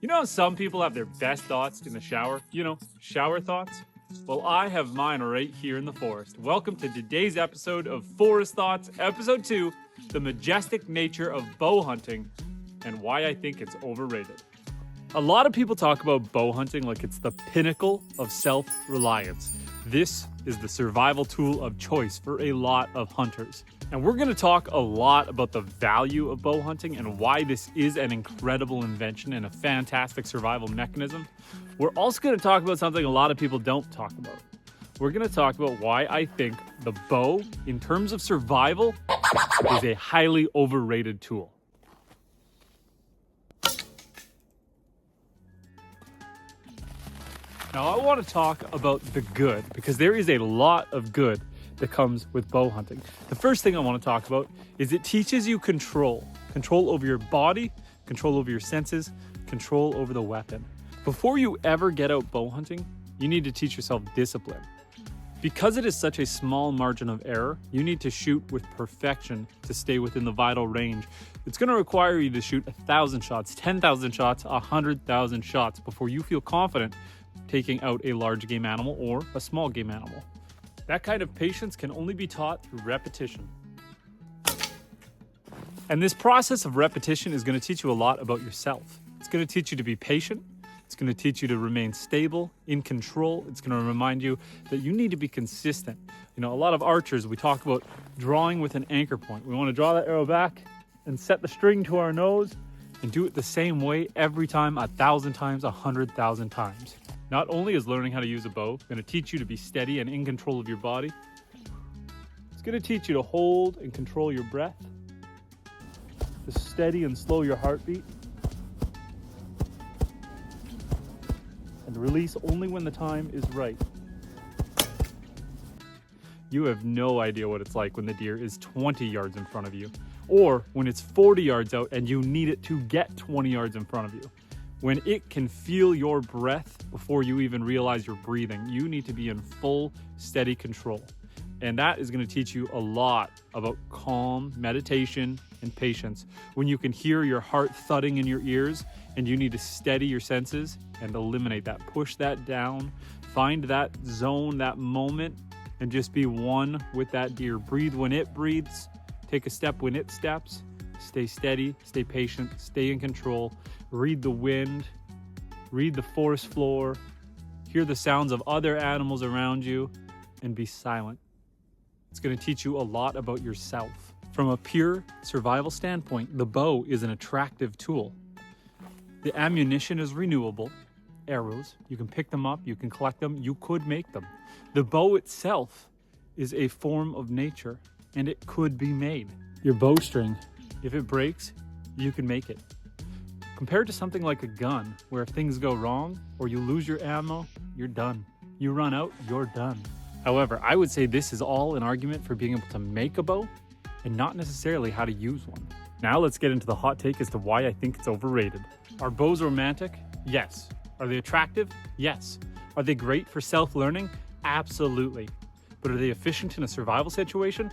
You know how some people have their best thoughts in the shower? You know, shower thoughts? Well, I have mine right here in the forest. Welcome to today's episode of Forest Thoughts, Episode 2, The Majestic Nature of Bow Hunting and Why I Think It's Overrated. A lot of people talk about bow hunting like it's the pinnacle of self-reliance. This is the survival tool of choice for a lot of hunters. And we're going to talk a lot about the value of bow hunting and why this is an incredible invention and a fantastic survival mechanism. We're also going to talk about something a lot of people don't talk about. We're going to talk about why I think the bow, in terms of survival, is a highly overrated tool. Now, I want to talk about the good because there is a lot of good that comes with bow hunting. The first thing I want to talk about is it teaches you control over your body, control over your senses, control over the weapon. Before you ever get out bow hunting, you need to teach yourself discipline. Because it is such a small margin of error, you need to shoot with perfection to stay within the vital range. It's going to require you to shoot 1,000 shots, 10,000 shots, 100,000 shots before you feel confident taking out a large game animal or a small game animal. That kind of patience can only be taught through repetition. And this process of repetition is going to teach you a lot about yourself. It's going to teach you to be patient. It's going to teach you to remain stable, in control. It's going to remind you that you need to be consistent. You know, a lot of archers, we talk about drawing with an anchor point. We want to draw that arrow back and set the string to our nose and do it the same way every time, 1,000 times, 100,000 times. Not only is learning how to use a bow going to teach you to be steady and in control of your body, it's going to teach you to hold and control your breath, to steady and slow your heartbeat, and release only when the time is right. You have no idea what it's like when the deer is 20 yards in front of you, or when it's 40 yards out and you need it to get 20 yards in front of you. When it can feel your breath before you even realize you're breathing, you need to be in full, steady control. And that is going to teach you a lot about calm, meditation, and patience. When you can hear your heart thudding in your ears and you need to steady your senses and eliminate that, push that down, find that zone, that moment, and just be one with that deer. Breathe when it breathes, take a step when it steps. Stay steady, stay patient, stay in control, read the wind, read the forest floor, hear the sounds of other animals around you, and be silent. It's going to teach you a lot about yourself. From a pure survival standpoint, the bow is an attractive tool. The ammunition is renewable. Arrows, you can pick them up, you can collect them, you could make them. The bow itself is a form of nature, and it could be made. Your bowstring, if it breaks, you can make it. Compared to something like a gun, where if things go wrong or you lose your ammo, you're done. You run out, you're done. However, I would say this is all an argument for being able to make a bow and not necessarily how to use one. Now let's get into the hot take as to why I think it's overrated. Are bows romantic? Yes. Are they attractive? Yes. Are they great for self-learning? Absolutely. But are they efficient in a survival situation?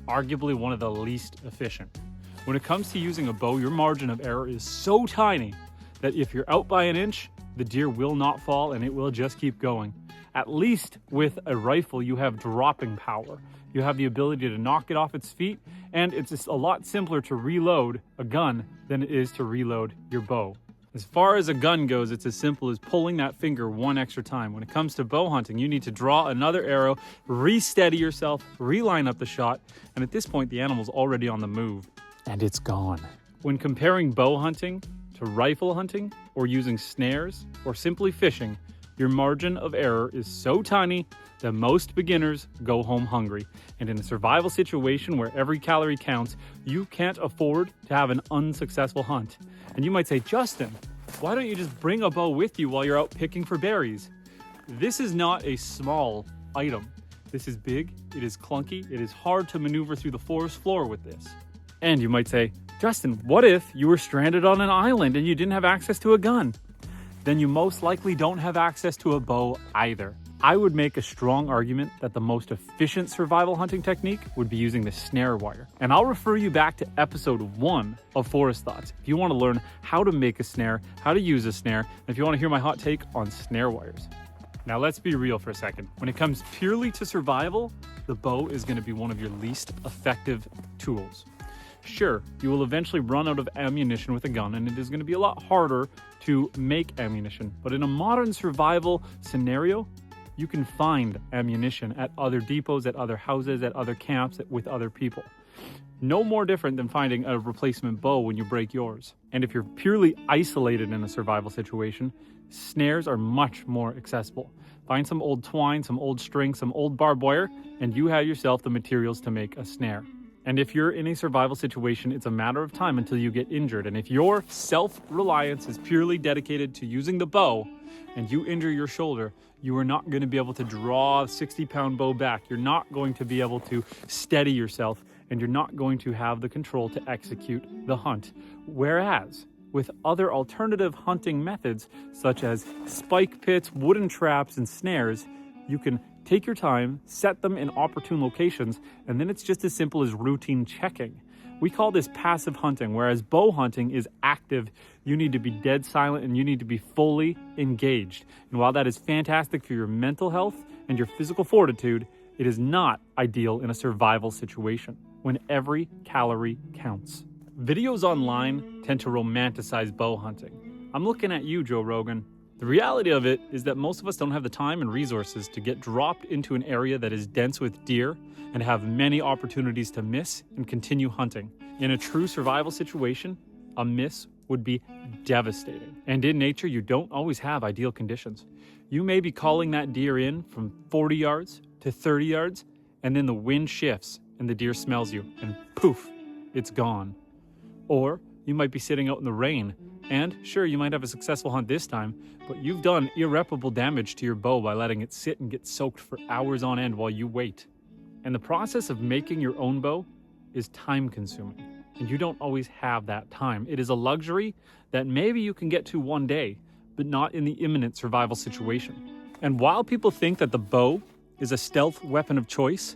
Arguably one of the least efficient. When it comes to using a bow, your margin of error is so tiny that if you're out by an inch, the deer will not fall and it will just keep going. At least with a rifle, you have dropping power. You have the ability to knock it off its feet, and it's just a lot simpler to reload a gun than it is to reload your bow. As far as a gun goes, it's as simple as pulling that finger one extra time. When it comes to bow hunting, you need to draw another arrow, re-steady yourself, reline up the shot, and at this point, the animal's already on the move. And it's gone. When comparing bow hunting to rifle hunting or using snares or simply fishing, your margin of error is so tiny that most beginners go home hungry. And in a survival situation where every calorie counts, you can't afford to have an unsuccessful hunt. And you might say, Justin, why don't you just bring a bow with you while you're out picking for berries? This is not a small item. This is big, it is clunky, it is hard to maneuver through the forest floor with this. And you might say, Justin, what if you were stranded on an island and you didn't have access to a gun? Then you most likely don't have access to a bow either. I would make a strong argument that the most efficient survival hunting technique would be using the snare wire. And I'll refer you back to episode 1 of Forest Thoughts if you want to learn how to make a snare, how to use a snare, and if you want to hear my hot take on snare wires. Now let's be real for a second. When it comes purely to survival, the bow is going to be one of your least effective tools. Sure, you will eventually run out of ammunition with a gun, and it is going to be a lot harder to make ammunition. But in a modern survival scenario, you can find ammunition at other depots, at other houses, at other camps, with other people. No more different than finding a replacement bow when you break yours. And if you're purely isolated in a survival situation, snares are much more accessible. Find some old twine, some old string, some old barbed wire, and you have yourself the materials to make a snare. And if you're in a survival situation, it's a matter of time until you get injured. And if your self-reliance is purely dedicated to using the bow and you injure your shoulder, you are not going to be able to draw a 60-pound bow back. You're not going to be able to steady yourself, and you're not going to have the control to execute the hunt. Whereas with other alternative hunting methods, such as spike pits, wooden traps, and snares, you can take your time, set them in opportune locations, and then it's just as simple as routine checking. We call this passive hunting, whereas bow hunting is active. You need to be dead silent and you need to be fully engaged. And while that is fantastic for your mental health and your physical fortitude, it is not ideal in a survival situation when every calorie counts. Videos online tend to romanticize bow hunting. I'm looking at you, Joe Rogan. The reality of it is that most of us don't have the time and resources to get dropped into an area that is dense with deer and have many opportunities to miss and continue hunting. In a true survival situation, a miss would be devastating. And in nature, you don't always have ideal conditions. You may be calling that deer in from 40 yards to 30 yards, and then the wind shifts and the deer smells you, and poof, it's gone. Or you might be sitting out in the rain, and sure, you might have a successful hunt this time, but you've done irreparable damage to your bow by letting it sit and get soaked for hours on end while you wait. And the process of making your own bow is time consuming, and you don't always have that time. It is a luxury that maybe you can get to one day, but not in the imminent survival situation. And while people think that the bow is a stealth weapon of choice,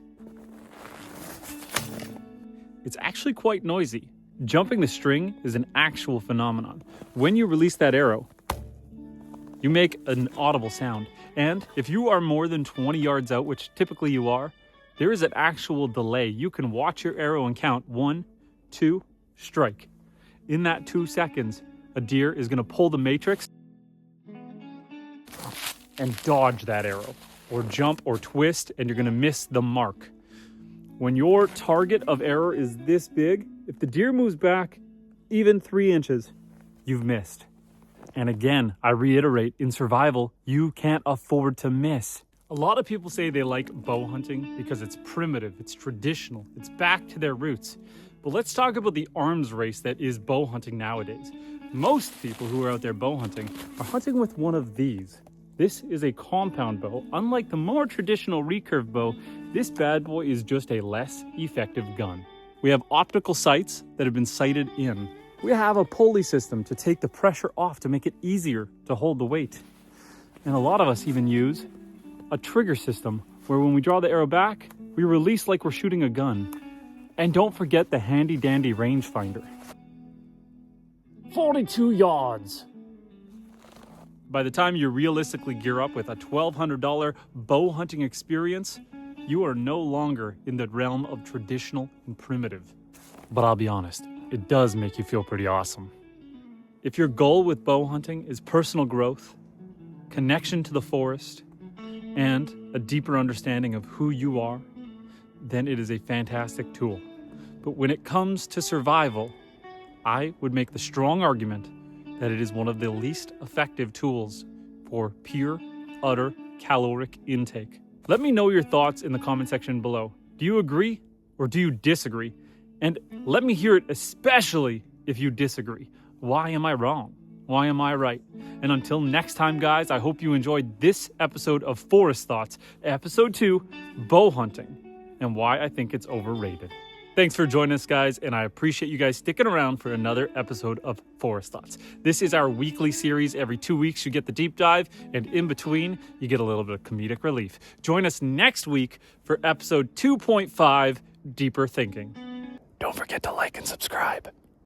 it's actually quite noisy. Jumping the string is an actual phenomenon. When you release that arrow, you make an audible sound. And if you are more than 20 yards out, which typically you are, there is an actual delay. You can watch your arrow and count 1, 2, strike. In that 2 seconds, a deer is going to pull the matrix and dodge that arrow, or jump or twist, and you're going to miss the mark. When your target of error is this big, if the deer moves back even 3 inches, you've missed. And again, I reiterate, in survival, you can't afford to miss. A lot of people say they like bow hunting because it's primitive, it's traditional, it's back to their roots. But let's talk about the arms race that is bow hunting nowadays. Most people who are out there bow hunting are hunting with one of these. This is a compound bow. Unlike the more traditional recurve bow, this bad boy is just a less effective gun. We have optical sights that have been sighted in. We have a pulley system to take the pressure off to make it easier to hold the weight. And a lot of us even use a trigger system where when we draw the arrow back, we release like we're shooting a gun. And don't forget the handy dandy rangefinder. 42 yards. By the time you realistically gear up with a $1,200 bow hunting experience, you are no longer in the realm of traditional and primitive. But I'll be honest, it does make you feel pretty awesome. If your goal with bow hunting is personal growth, connection to the forest, and a deeper understanding of who you are, then it is a fantastic tool. But when it comes to survival, I would make the strong argument that it is one of the least effective tools for pure, utter caloric intake. Let me know your thoughts in the comment section below. Do you agree or do you disagree? And let me hear it, especially if you disagree. Why am I wrong? Why am I right? And until next time, guys, I hope you enjoyed this episode of Forest Thoughts, episode 2, bow hunting, and why I think it's overrated. Thanks for joining us, guys, and I appreciate you guys sticking around for another episode of Forest Thoughts. This is our weekly series. Every 2 weeks, you get the deep dive, and in between, you get a little bit of comedic relief. Join us next week for episode 2.5, Deeper Thinking. Don't forget to like and subscribe.